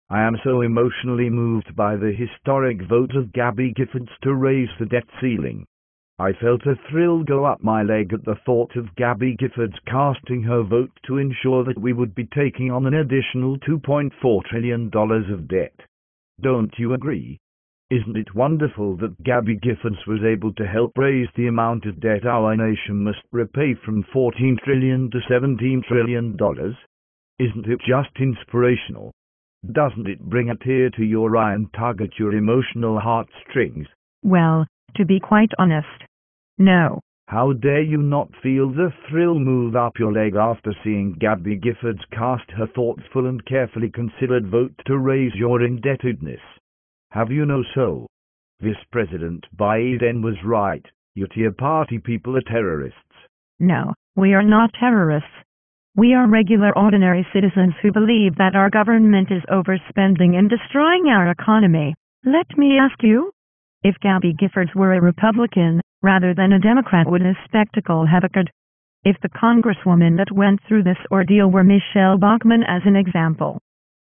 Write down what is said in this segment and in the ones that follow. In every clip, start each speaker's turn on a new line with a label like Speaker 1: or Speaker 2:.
Speaker 1: I am so emotionally moved by the historic vote of Gabby Giffords to raise the debt ceiling. I felt a thrill go up my leg at the thought of Gabby Giffords casting her vote to ensure that we would be taking on an additional $2.4 trillion of debt. Don't you agree? Isn't it wonderful that Gabby Giffords was able to help raise the amount of debt our nation must repay from $14 trillion to $17 trillion? Isn't it just inspirational? Doesn't it bring a tear to your eye and tug at your emotional heartstrings?
Speaker 2: Well, to be quite honest, no.
Speaker 1: How dare you not feel the thrill move up your leg after seeing Gabby Giffords cast her thoughtful and carefully considered vote to raise your indebtedness? Have you no soul? Vice President Biden was right. Your Tea Party people are terrorists.
Speaker 2: No, we are not terrorists. We are regular ordinary citizens who believe that our government is overspending and destroying our economy. Let me ask you, if Gabby Giffords were a Republican, rather than a Democrat, would this spectacle have occurred? If the congresswoman that went through this ordeal were Michelle Bachmann as an example,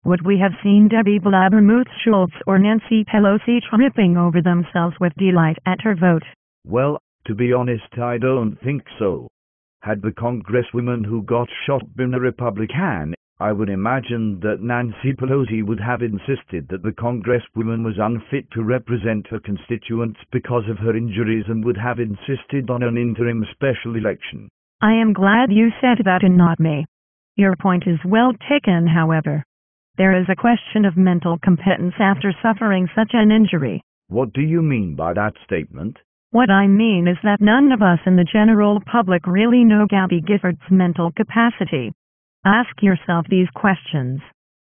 Speaker 2: would we have seen Debbie Blabbermouth Schultz or Nancy Pelosi tripping over themselves with delight at her vote?
Speaker 1: Well, to be honest, I don't think so. Had the congresswoman who got shot been a Republican, I would imagine that Nancy Pelosi would have insisted that the congresswoman was unfit to represent her constituents because of her injuries and would have insisted on an interim special election.
Speaker 2: I am glad you said that and not me. Your point is well taken, however. There is a question of mental competence after suffering such an injury.
Speaker 1: What do you mean by that statement?
Speaker 2: What I mean is that none of us in the general public really know Gabby Giffords' mental capacity. Ask yourself these questions.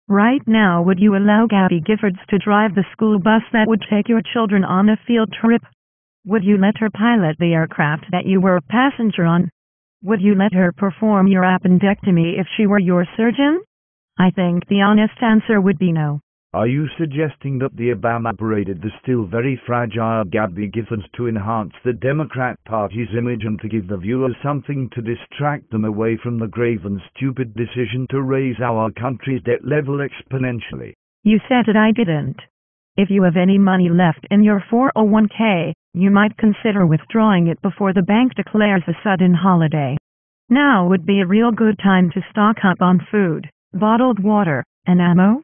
Speaker 2: Right now, would you allow Gabby Giffords to drive the school bus that would take your children on a field trip? Would you let her pilot the aircraft that you were a passenger on? Would you let her perform your appendectomy if she were your surgeon? I think the honest answer would be no.
Speaker 1: Are you suggesting that the Obama paraded the still very fragile Gabby Giffords to enhance the Democrat Party's image and to give the viewers something to distract them away from the grave and stupid decision to raise our country's debt level exponentially?
Speaker 2: You said it, I didn't. If you have any money left in your 401k, you might consider withdrawing it before the bank declares a sudden holiday. Now would be a real good time to stock up on food, bottled water, and ammo.